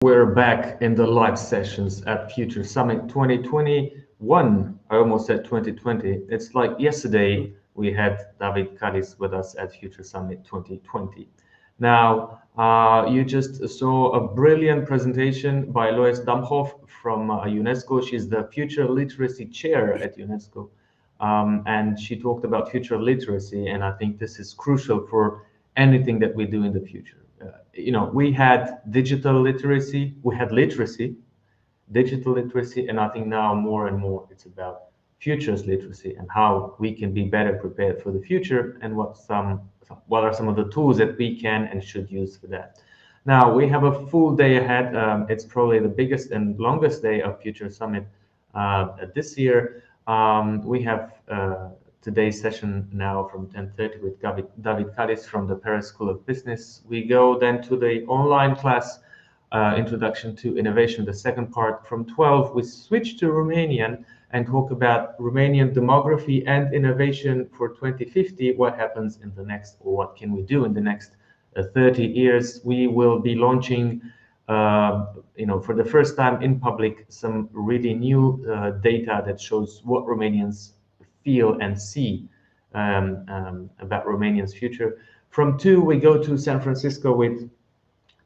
We're back in the live sessions at Future Summit 2021. I almost said 2020. It's like yesterday we had David Kalisz with us at Future Summit 2020. Now, you just saw a brilliant presentation by Lois Damhoff from UNESCO. She's the Future Literacy Chair at UNESCO. And she talked about future literacy, and I think this is crucial for anything that we do in the future. We had digital literacy, we had literacy, digital literacy, and I think now more and more it's about futures literacy and how we can be better prepared for the future and what are some of the tools that we can and should use for that. Now we have a full day ahead. It's probably the biggest and longest day of Future Summit this year. We have today's session now from 10:30 with David Kalisz from the Paris School of Business. We go then to the online class, Introduction to Innovation, the second part. From 12, we switch to Romanian and talk about Romanian demography and innovation for 2050. What happens in the next, or what can we do in the next 30 years? We will be launching for the first time in public, some really new data that shows what Romanians feel and see about Romania's future. From 2, we go to San Francisco with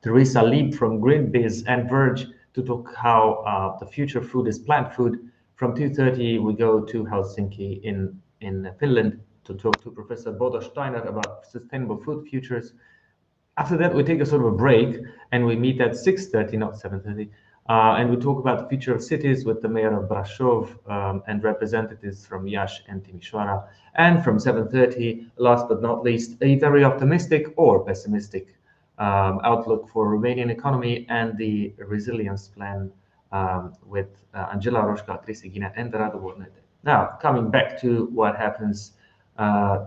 Teresa Lieb from GreenBiz and Verge to talk how the future food is plant food. From 2:30, we go to Helsinki in Finland to talk to Professor Bodo Steiner about sustainable food futures. After that, we take a sort of a break and we meet at 6:30, not 7:30. And we talk about the future of cities with the mayor of Brașov and representatives from Iași and Timișoara. And from 7:30, last but not least, a very optimistic or pessimistic outlook for Romanian economy and the resilience plan with Angela Roșca, Cristi Ghinea, and Radu Bornete. Now, coming back to what happens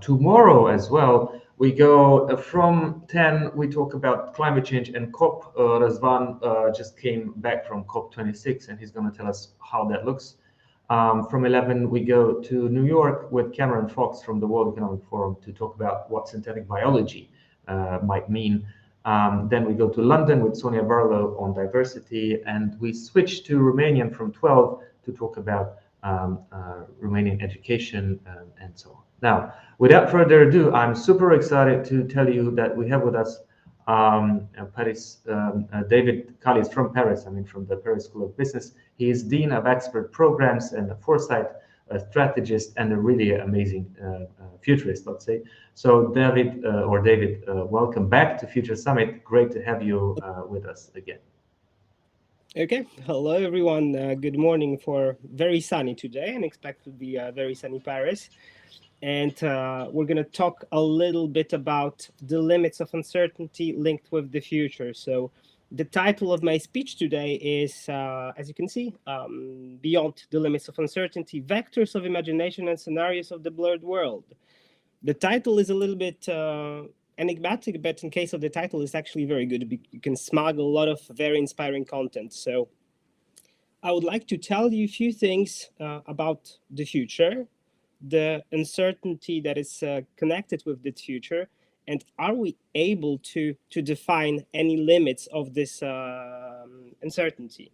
tomorrow as well, we go from 10, we talk about climate change and COP. Răzvan just came back from COP26 and he's going to tell us how that looks. From 11, we go to New York with Cameron Fox from the World Economic Forum to talk about what synthetic biology might mean. Then we go to London with Sonia Barlow on diversity, and we switch to Romanian from 12 to talk about Romanian education and so on. Now, without further ado, I'm super excited to tell you that we have with us David Kalisz from Paris, from the Paris School of Business. He is Dean of Expert Programs and a foresight strategist and a really amazing futurist, let's say. So David, welcome back to Future Summit. Great to have you with us again. Okay, hello everyone. Good morning for very sunny today and expect to be very sunny Paris. And we're going to talk a little bit about the limits of uncertainty linked with the future. So the title of my speech today is, as you can see, Beyond the Limits of Uncertainty, Vectors of Imagination and Scenarios of the Blurred World. The title is a little bit enigmatic, but in case of the title, it's actually very good. You can smuggle a lot of very inspiring content. So I would like to tell you a few things about the future, the uncertainty that is connected with the future, and are we able to define any limits of this uncertainty?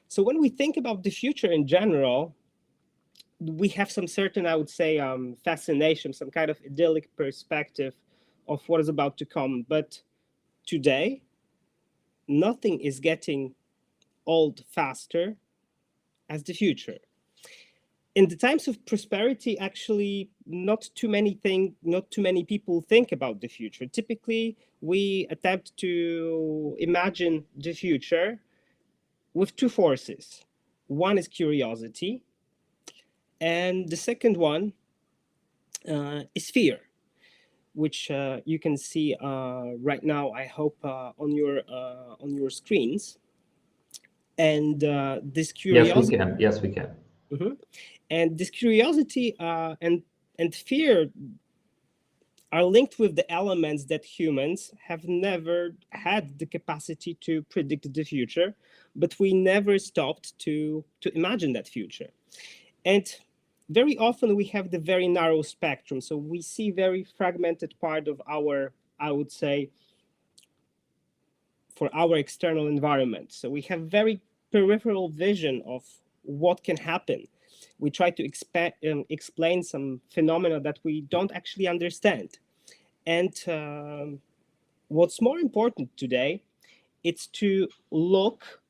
So when we think about the future in general, we have some certain, I would say, fascination, some kind of idyllic perspective of what is about to come. But today, nothing is getting old faster as the future. In the times of prosperity, actually, not too many people think about the future. Typically, we attempt to imagine the future with two forces. One is curiosity, and the second one is fear, which you can see right now, I hope, on your screens. And this curiosity. Yes, we can. Mm-hmm. And this curiosity and fear are linked with the elements that humans have never had the capacity to predict the future, but we never stopped to imagine that future. And very often we have the very narrow spectrum. So we see very fragmented part of our, I would say, for our external environment. So we have very peripheral vision of what can happen. We try to explain some phenomena that we don't actually understand. And what's more important today, it's to look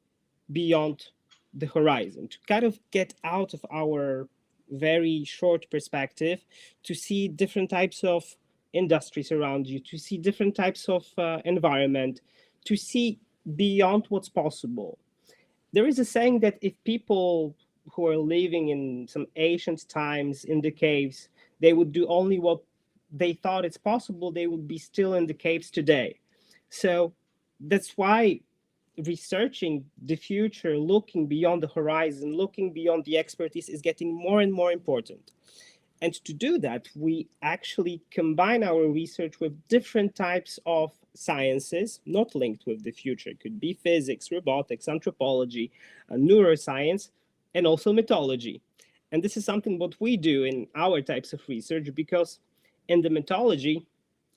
beyond the horizon, to kind of get out of our very short perspective, to see different types of industries around you, to see different types of environment, to see beyond what's possible. There is a saying that if people who are living in some ancient times in the caves, they would do only what they thought it's possible, they would be still in the caves today. So that's why researching the future, looking beyond the horizon, looking beyond the expertise is getting more and more important. And to do that, we actually combine our research with different types of sciences not linked with the future. It could be physics, robotics, anthropology, neuroscience, and also mythology. And this is something what we do in our types of research, because in the mythology,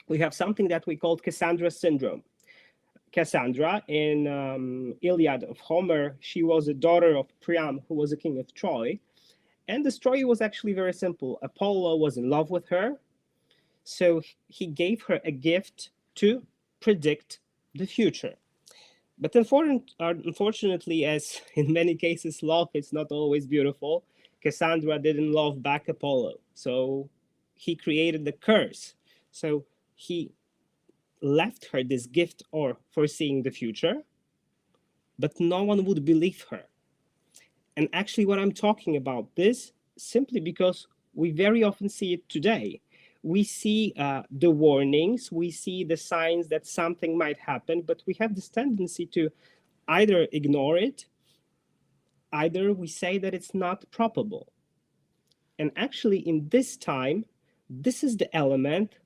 we have something that we call Cassandra syndrome. Cassandra in Iliad of Homer, she was a daughter of Priam, who was a king of Troy. And the story was actually very simple. Apollo was in love with her, so he gave her a gift to predict the future. But unfortunately, as in many cases, love is not always beautiful. Cassandra didn't love back Apollo, so he created the curse. So he left her this gift or foreseeing the future, but no one would believe her. And actually, what I'm talking about this simply because we very often see it today. We see the warnings, we see the signs that something might happen, but we have this tendency to either ignore it, either we say that it's not probable. And actually, in this time, this is the element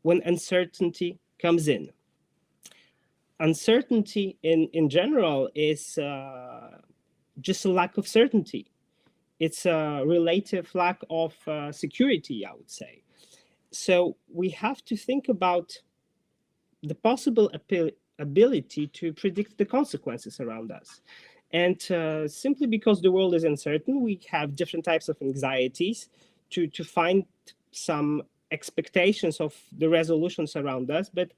when uncertainty comes in. Uncertainty in general is just a lack of certainty. It's a relative lack of security, I would say. So we have to think about the possible ability to predict the consequences around us. And simply because the world is uncertain, we have different types of anxieties to find some expectations of the resolutions around us. But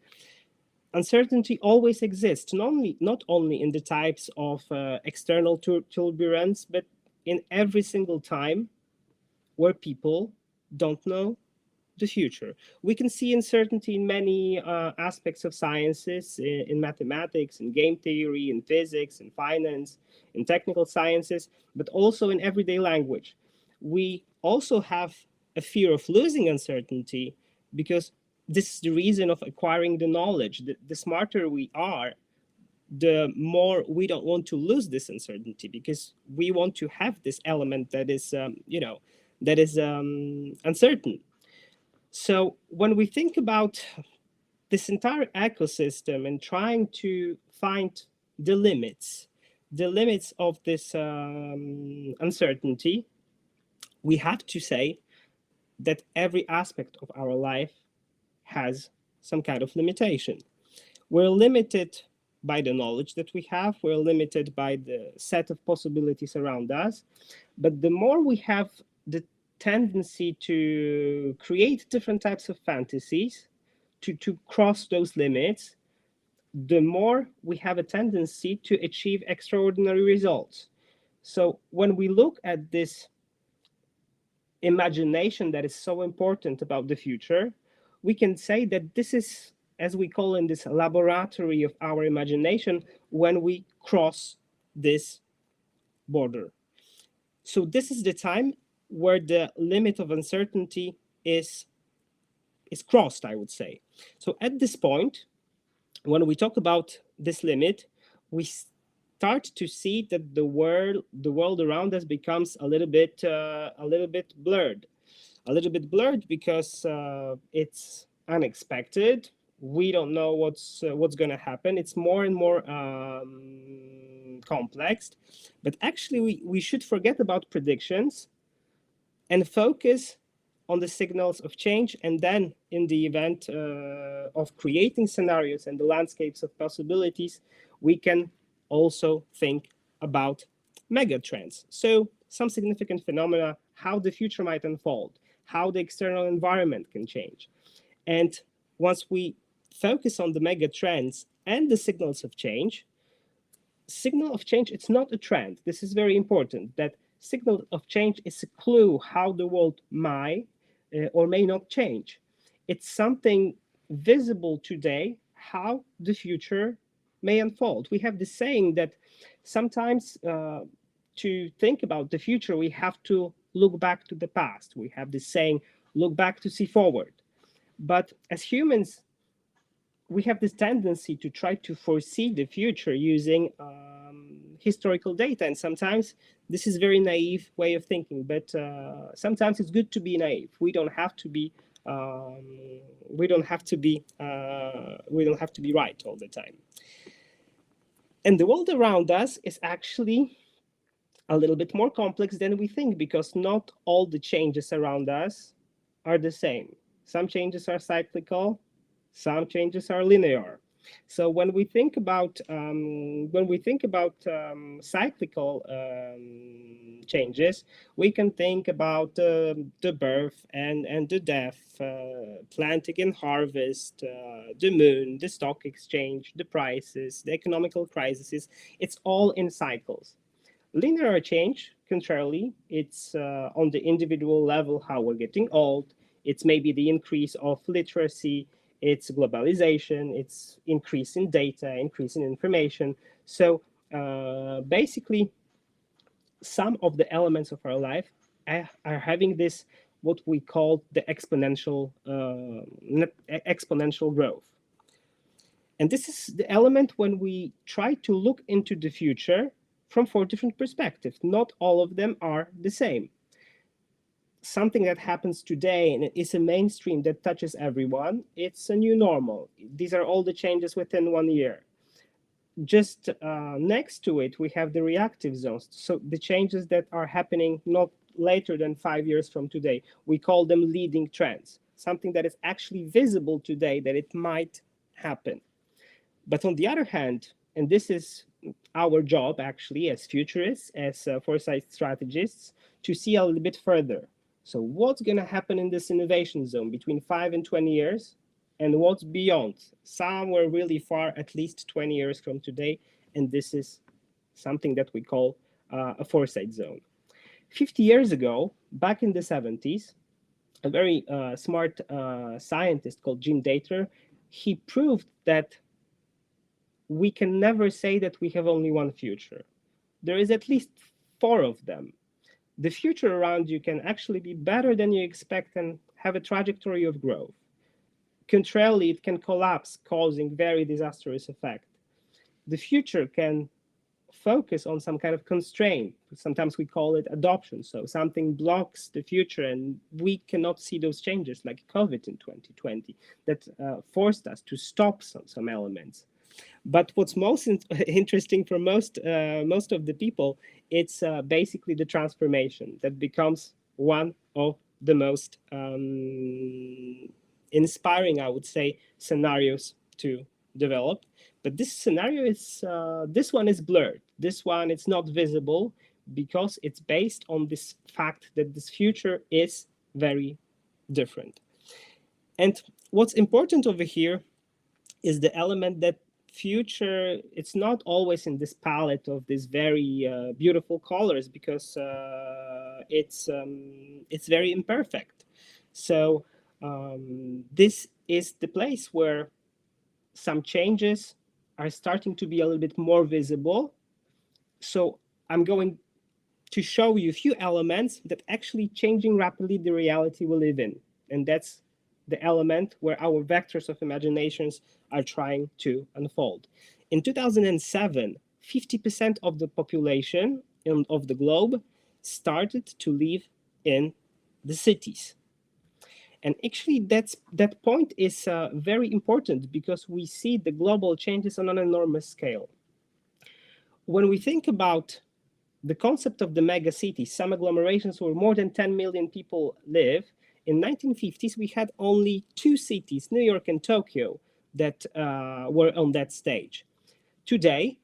uncertainty always exists, not only in the types of external turbulence, but in every single time where people don't know the future. We can see uncertainty in many aspects of sciences, in mathematics, in game theory, in physics, in finance, in technical sciences, but also in everyday language. We also have a fear of losing uncertainty because this is the reason of acquiring the knowledge. The smarter we are, the more we don't want to lose this uncertainty, because we want to have this element that is, uncertain. So when we think about this entire ecosystem and trying to find the limits of this uncertainty, we have to say that every aspect of our life has some kind of limitation. We're limited by the knowledge that we have, we're limited by the set of possibilities around us, but the more we have the tendency to create different types of fantasies, to cross those limits, the more we have a tendency to achieve extraordinary results. So when we look at this imagination that is so important about the future, we can say that this is, as we call in this laboratory of our imagination, when we cross this border. So this is the time where the limit of uncertainty is crossed, I would say. So at this point, when we talk about this limit, we start to see that the world around us becomes a little bit blurred, because it's unexpected. We don't know what's going to happen. It's more and more complex. But actually, we should forget about predictions and focus on the signals of change, and then in the event of creating scenarios and the landscapes of possibilities, we can also think about mega trends. So some significant phenomena, how the future might unfold, how the external environment can change. And once we focus on the mega trends and the signal of change, it's not a trend. This is very important, that signal of change is a clue how the world might or may not change. It's something visible today, how the future may unfold. We have this saying that sometimes to think about the future, we have to look back to the past. We have this saying, look back to see forward. But as humans, we have this tendency to try to foresee the future using historical data, and sometimes this is a very naive way of thinking. But sometimes it's good to be naive. We don't have to be right all the time. And the world around us is actually a little bit more complex than we think, because not all the changes around us are the same. Some changes are cyclical, some changes are linear. So when we think about cyclical changes, we can think about the birth and the death, planting and harvest, the moon, the stock exchange, the prices, the economical crises. It's all in cycles. Linear change, contrarily, it's on the individual level, how we're getting old. It's maybe the increase of literacy, it's globalization, it's increase in data, increase in information. So basically, some of the elements of our life are having this, what we call the exponential growth. And this is the element when we try to look into the future from 4 different perspectives. Not all of them are the same. Something that happens today and is a mainstream that touches everyone, it's a new normal. These are all the changes within 1 year. Just next to it, we have the reactive zones. So the changes that are happening not later than 5 years from today. We call them leading trends. Something that is actually visible today that it might happen. But on the other hand, and this is our job actually as futurists, as foresight strategists, to see a little bit further. So what's going to happen in this innovation zone between 5 and 20 years, and what's beyond, somewhere really far, at least 20 years from today. And this is something that we call a foresight zone. 50 years ago, back in the 70s, a very smart scientist called Jim Dater, he proved that we can never say that we have only one future. There is at least 4 of them. The future around you can actually be better than you expect and have a trajectory of growth. Contrarily, it can collapse, causing very disastrous effect. The future can focus on some kind of constraint. Sometimes we call it adoption. So something blocks the future and we cannot see those changes, like COVID in 2020, that forced us to stop some elements. But what's most interesting for most of the people, it's basically the transformation that becomes one of the most inspiring, I would say, scenarios to develop. But this scenario is this one is blurred. This one, it's not visible because it's based on this fact that this future is very different. And what's important over here is the element that future, it's not always in this palette of these very beautiful colors, because it's very imperfect. So this is the place where some changes are starting to be a little bit more visible. So I'm going to show you a few elements that actually changing rapidly the reality we live in. And that's the element where our vectors of imaginations are trying to unfold. In 2007, 50% of the population of the globe started to live in the cities. And actually, that point is very important because we see the global changes on an enormous scale. When we think about the concept of the mega cities, some agglomerations where more than 10 million people live, In 1950s, we had only two cities, New York and Tokyo, that were on that stage. Today,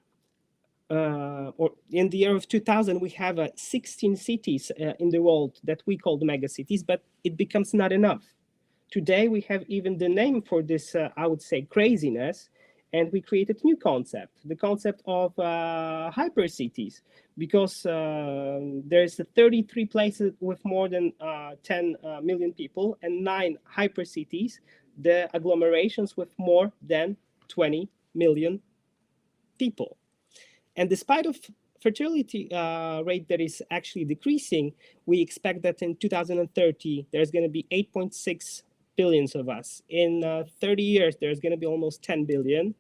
or in the year of 2000, we have 16 cities in the world that we call the megacities, but it becomes not enough. Today, we have even the name for this, I would say, craziness, and we created a new concept, the concept of hypercities, because there's 33 places with more than 10 million people and 9 hypercities, the agglomerations with more than 20 million people. And despite of fertility rate that is actually decreasing, we expect that in 2030, there's going to be 8.6 billions of us. In 30 years, there's going to be almost 10 billion.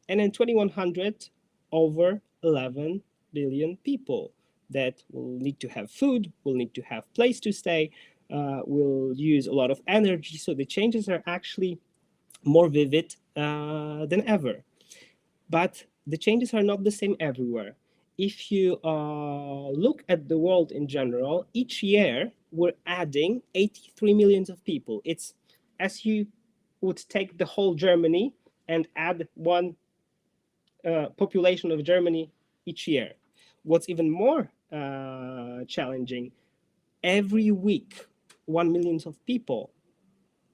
And in 2100, over 11 billion people that will need to have food, will need to have place to stay, will use a lot of energy. So the changes are actually more vivid than ever. But the changes are not the same everywhere. If you look at the world in general, each year we're adding 83 millions of people. It's as you would take the whole Germany and add one population of Germany each year. What's even more challenging, every week 1 million of people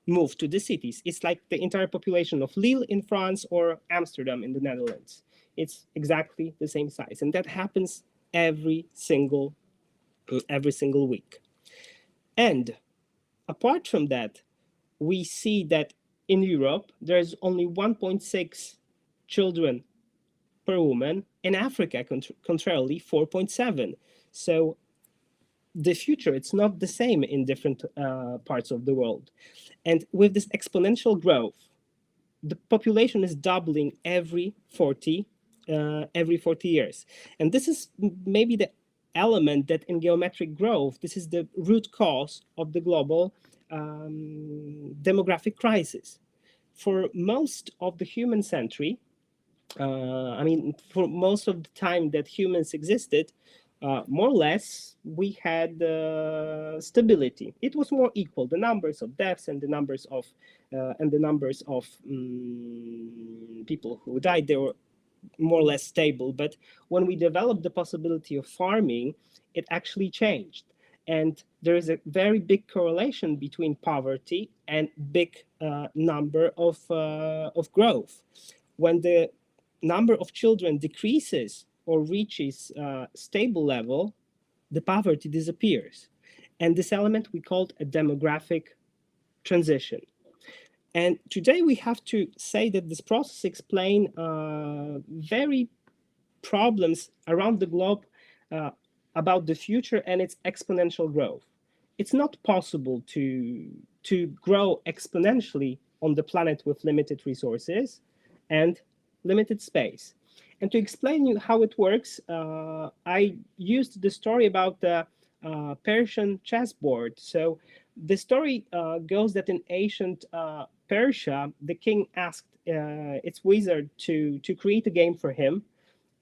move to the cities. It's like the entire population of Lille in France or Amsterdam in the Netherlands. It's exactly the same size, and that happens every single week. And apart from that, we see that in Europe there's only 1.6 children per woman. In Africa, contrarily, 4.7. So the future, it's not the same in different parts of the world. And with this exponential growth, the population is doubling every 40 years. And this is maybe the element that in geometric growth, this is the root cause of the global demographic crisis. For most of the human century, for most of the time that humans existed, more or less, we had stability. It was more equal. The numbers of deaths and the numbers of people who died, they were more or less stable. But when we developed the possibility of farming, it actually changed. And there is a very big correlation between poverty and big number of growth. When the number of children decreases or reaches stable level, the poverty disappears. And this element we called a demographic transition. And today we have to say that this process explains very problems around the globe about the future and its exponential growth. It's not possible to grow exponentially on the planet with limited resources and limited space. And to explain you how it works, I used the story about the Persian chessboard. So the story goes that in ancient Persia, the king asked its wizard to create a game for him.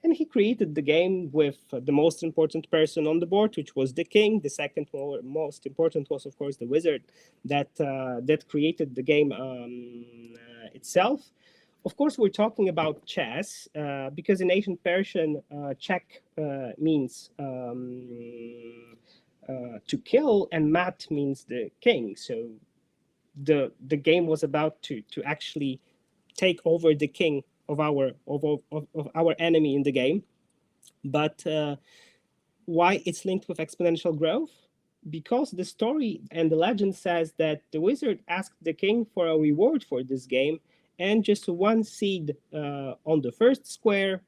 And he created the game with the most important person on the board, which was the king. The second most important was, of course, the wizard that created the game itself. Of course, we're talking about chess because in ancient Persian, check means to kill, and mat means the king. So the game was about to actually take over the king of our enemy in the game. But why it's linked with exponential growth? Because the story and the legend says that the wizard asked the king for a reward for this game, and just one seed on the first square,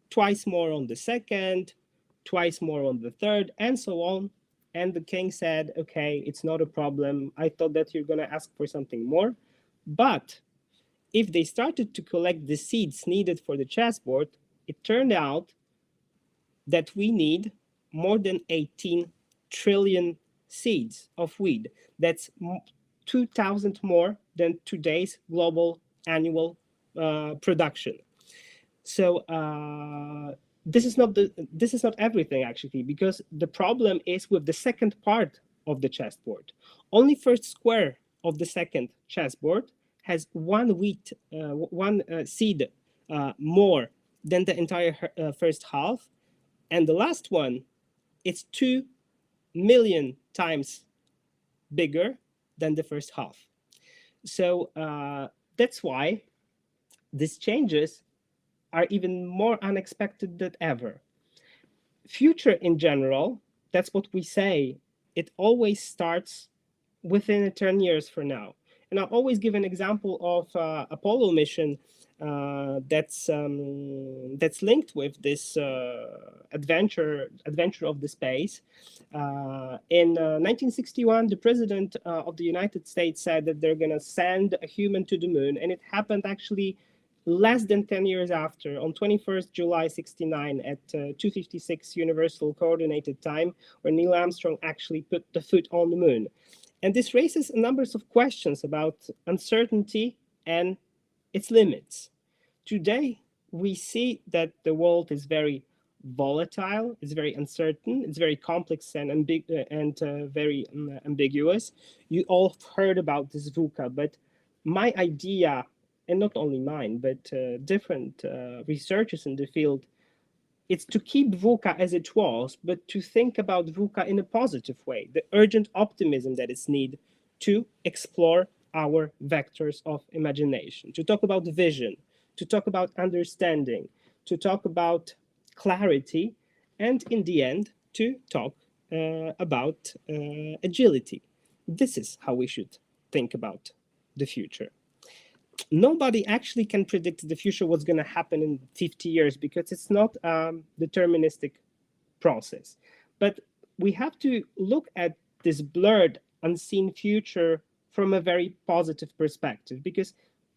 twice more on the second, twice more on the third, and so on. And the king said, okay, it's not a problem. I thought that you're going to ask for something more. But if they started to collect the seeds needed for the chessboard, it turned out that we need more than 18 trillion seeds of wheat. That's 2,000 more than today's global annual production. So this is not everything, actually, because the problem is with the second part of the chessboard. Only first square of the second chessboard has one seed more than the entire first half, and the last one is 2 million times bigger than the first half. So that's why these changes are even more unexpected than ever. Future in general, that's what we say, it always starts within 10 years from now. And I'll always give an example of Apollo mission that's linked with this adventure of the space. In 1961, the president of the United States said that they're going to send a human to the moon, and it happened actually less than 10 years after, on 21st July 69 at 2:56 Universal Coordinated Time, where Neil Armstrong actually put the foot on the moon. And this raises a number of questions about uncertainty and its limits. Today, we see that the world is very volatile, it's very uncertain, it's very complex and very ambiguous. You all heard about this VUCA, but my idea, and not only mine, but different researchers in the field, it's to keep VUCA as it was, but to think about VUCA in a positive way, the urgent optimism that is needed to explore our vectors of imagination, to talk about vision, to talk about understanding, to talk about clarity, and in the end, to talk about agility. This is how we should think about the future. Nobody actually can predict the future, what's going to happen in 50 years, because it's not a deterministic process. But we have to look at this blurred, unseen future from a very positive perspective, because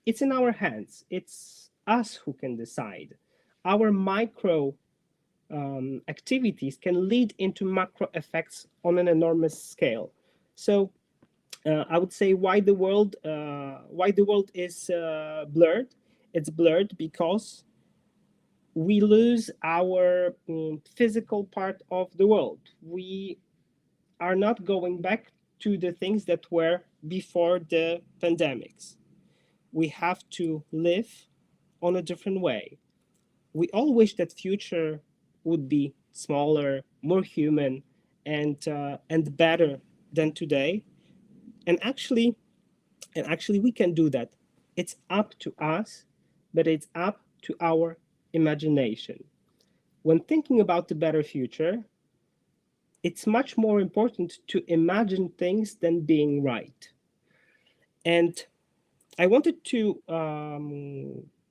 it's in our hands. It's us who can decide. Our micro activities can lead into macro effects on an enormous scale. So I would say why the world is blurred. It's blurred because we lose our physical part of the world. We are not going back to the things that were before the pandemics. We have to live on a different way. We all wish that future would be smaller, more human, and better than today. And actually, we can do that. It's up to us, but it's up to our imagination. When thinking about the better future, it's much more important to imagine things than being right. And I wanted to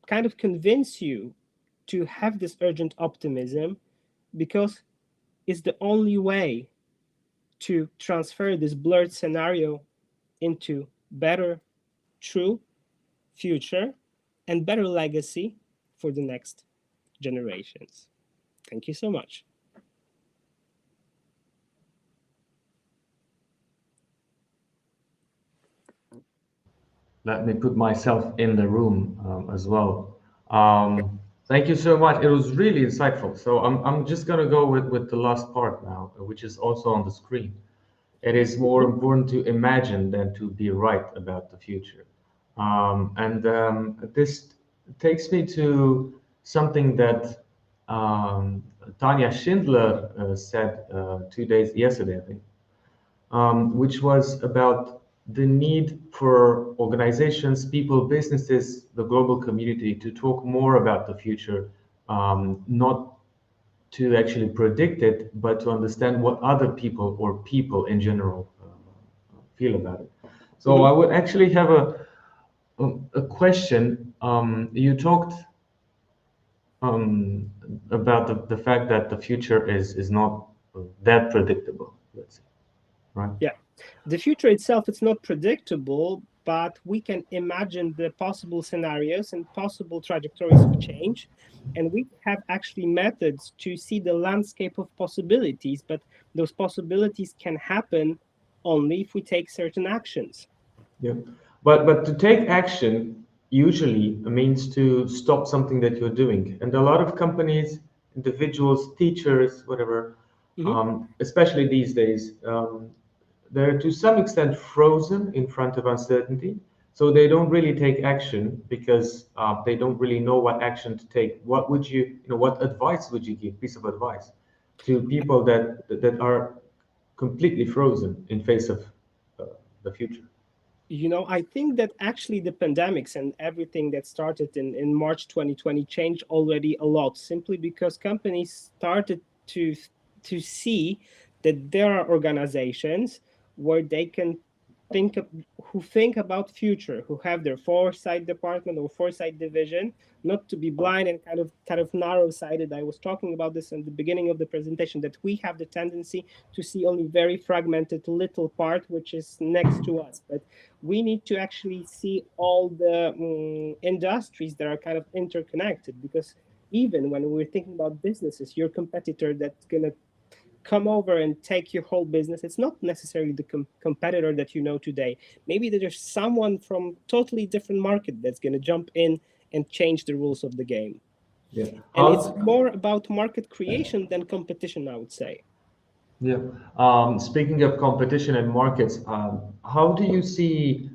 kind of convince you to have this urgent optimism, because it's the only way to transfer this blurred scenario into better, true future and better legacy for the next generations. Thank you so much. Let me put myself in the room as well. Thank you so much. It was really insightful. So I'm just going to go with the last part now, which is also on the screen. It is more important to imagine than to be right about the future. This takes me to something that Tanya Schindler said yesterday, I think, which was about the need for organizations, people, businesses, the global community to talk more about the future, not to actually predict it, but to understand what other people or people in general feel about it. So I would actually have a question. You talked about the fact that the future is not that predictable, let's say, right? Yeah, the future itself is not predictable, but we can imagine the possible scenarios and possible trajectories of change. And we have actually methods to see the landscape of possibilities, but those possibilities can happen only if we take certain actions. Yeah, but to take action usually means to stop something that you're doing, and a lot of companies, individuals, teachers, whatever, especially these days, they're to some extent frozen in front of uncertainty. So they don't really take action because they don't really know what action to take. What would what advice would you give, piece of advice, to people that are completely frozen in face of the future? I think that actually the pandemics and everything that started in March 2020 changed already a lot, simply because companies started to see that there are organizations where they can think about future, who have their foresight department or foresight division, not to be blind and kind of narrow-sighted. I was talking about this in the beginning of the presentation, that we have the tendency to see only very fragmented little part which is next to us, but we need to actually see all the industries that are kind of interconnected, because even when we're thinking about businesses, your competitor that's going to come over and take your whole business, it's not necessarily the competitor that you know today. Maybe there's someone from totally different market that's going to jump in and change the rules of the game. Yeah. And it's more about market creation than competition, I would say. Yeah. Speaking of competition and markets, how do you see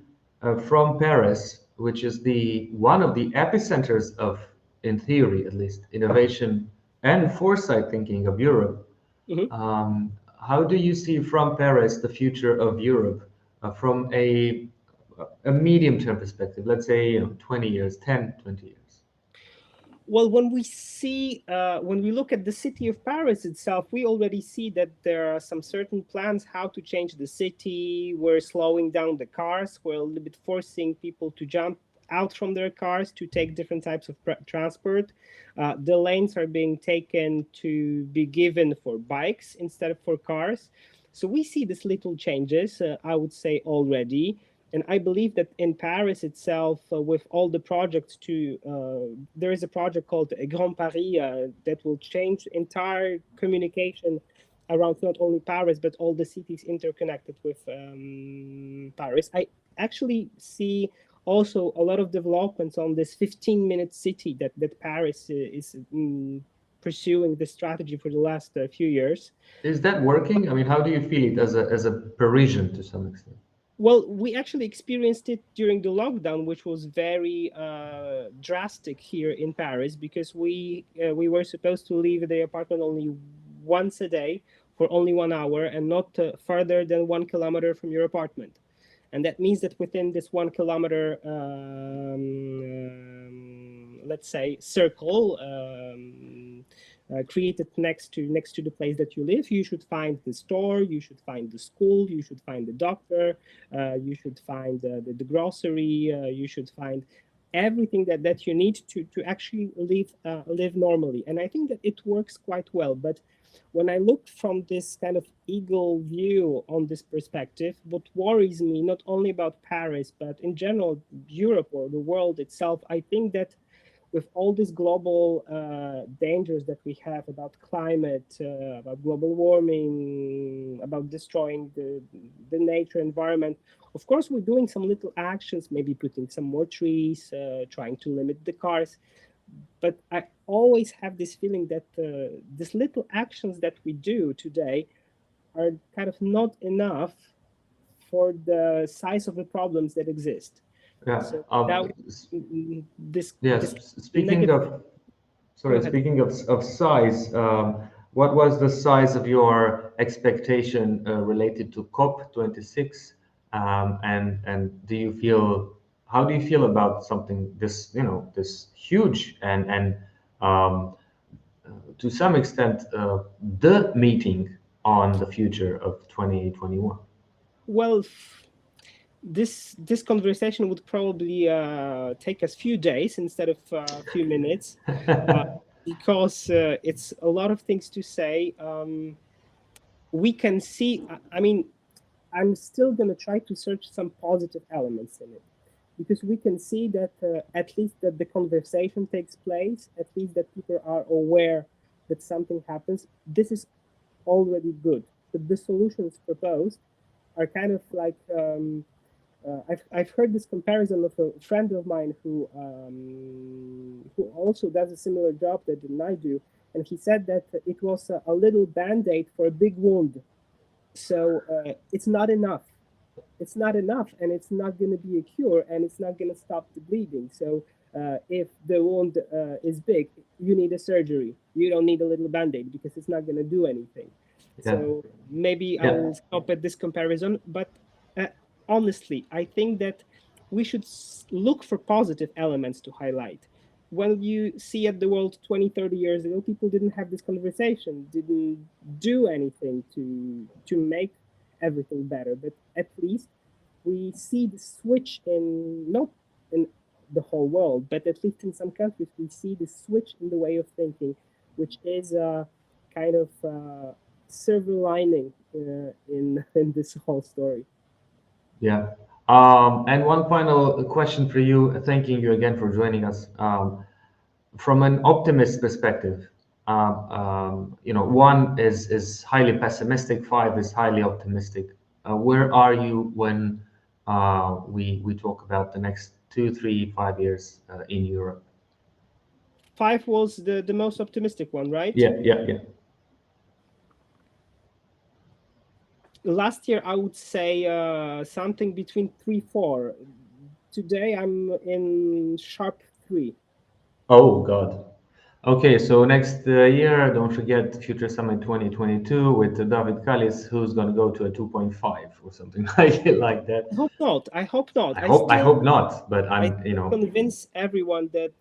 from Paris, which is the one of the epicenters of, in theory at least, innovation and foresight thinking of Europe? How do you see from Paris the future of Europe from a medium-term perspective? Let's say 20 years, 10, 20 years. Well, when we look at the city of Paris itself, we already see that there are some certain plans how to change the city. We're slowing down the cars. We're a little bit forcing people to jump out from their cars to take different types of transport. The lanes are being taken to be given for bikes instead of for cars. So we see these little changes, I would say, already. And I believe that in Paris itself, with all the projects there is a project called Grand Paris that will change entire communication around not only Paris, but all the cities interconnected with Paris. I actually see also a lot of developments on this 15-minute city that Paris is pursuing this strategy for the last few years. Is that working? I mean, how do you feel it as a Parisian to some extent? Well, we actually experienced it during the lockdown, which was very drastic here in Paris, because we were supposed to leave the apartment only once a day for only 1 hour and not further than 1 kilometer from your apartment. And that means that within this 1 kilometer, let's say, circle, created next to the place that you live, you should find the store, you should find the school, you should find the doctor, you should find the grocery, you should find everything that you need to actually live normally. And I think that it works quite well. But when I look from this kind of eagle view on this perspective, what worries me, not only about Paris, but in general, Europe or the world itself, I think that with all these global dangers that we have about climate, about global warming, about destroying the nature environment, of course, we're doing some little actions, maybe putting some more trees, trying to limit the cars. But I always have this feeling that these little actions that we do today are kind of not enough for the size of the problems that exist. Yeah. So this Speaking negative. speaking of size, what was the size of your expectation related to COP26? And how do you feel about something this huge and to some extent the meeting on the future of 2021? Well, this conversation would probably take us few days instead of a few minutes, because it's a lot of things to say. We can see, I mean, I'm still going to try to search some positive elements in it, because we can see that at least that the conversation takes place, at least that people are aware that something happens. This is already good. But the solutions proposed are kind of like, I've heard this comparison of a friend of mine who also does a similar job that I do, and he said that it was a little band-aid for a big wound. So it's not enough. It's not enough, and it's not going to be a cure, and it's not going to stop the bleeding. So if the wound is big, you need a surgery. You don't need a little band-aid because it's not going to do anything. Yeah. So maybe I Yeah. will stop at this comparison, but uh, honestly, I think that we should look for positive elements to highlight. When you see at the world 20, 30 years ago, people didn't have this conversation, didn't do anything to make everything better. But at least we see the switch in, not in the whole world, but at least in some countries, we see the switch in the way of thinking, which is a kind of silver lining in this whole story. Yeah. And one final question for you, thanking you again for joining us. From an optimist perspective, one is highly pessimistic, five is highly optimistic. Where are you when we talk about the next 2, 3, 5 years in Europe? Five was the most optimistic one, right? Yeah, yeah, yeah. Last year, I would say something between 3, 4. Today, I'm in sharp 3. Oh God. Okay, so next year, don't forget Future Summit 2022 with David Kalisz, who's going to go to a 2.5 or something like that. I hope not. I hope not. I hope not, but I I'm, you still know, convince everyone that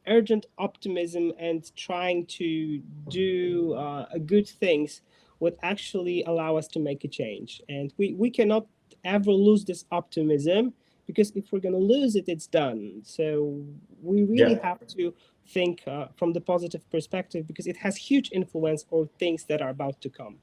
urgent optimism and trying to do good things would actually allow us to make a change. And we cannot ever lose this optimism, because if we're going to lose it, it's done. So we really yeah. have to think from the positive perspective, because it has huge influence on things that are about to come.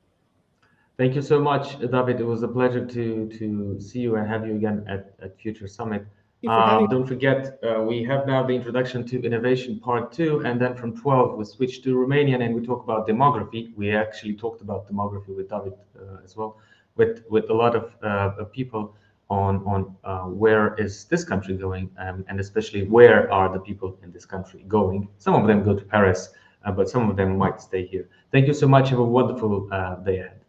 Thank you so much, David. It was a pleasure to see you and have you again at Future Summit. Thank you for having. Don't forget, we have now the introduction to innovation part 2, and then from 12 we switch to Romanian and we talk about demography. We actually talked about demography with David as well, with a lot of people on where is this country going, and especially where are the people in this country going. Some of them go to Paris, but some of them might stay here. Thank you so much. Have a wonderful day ahead.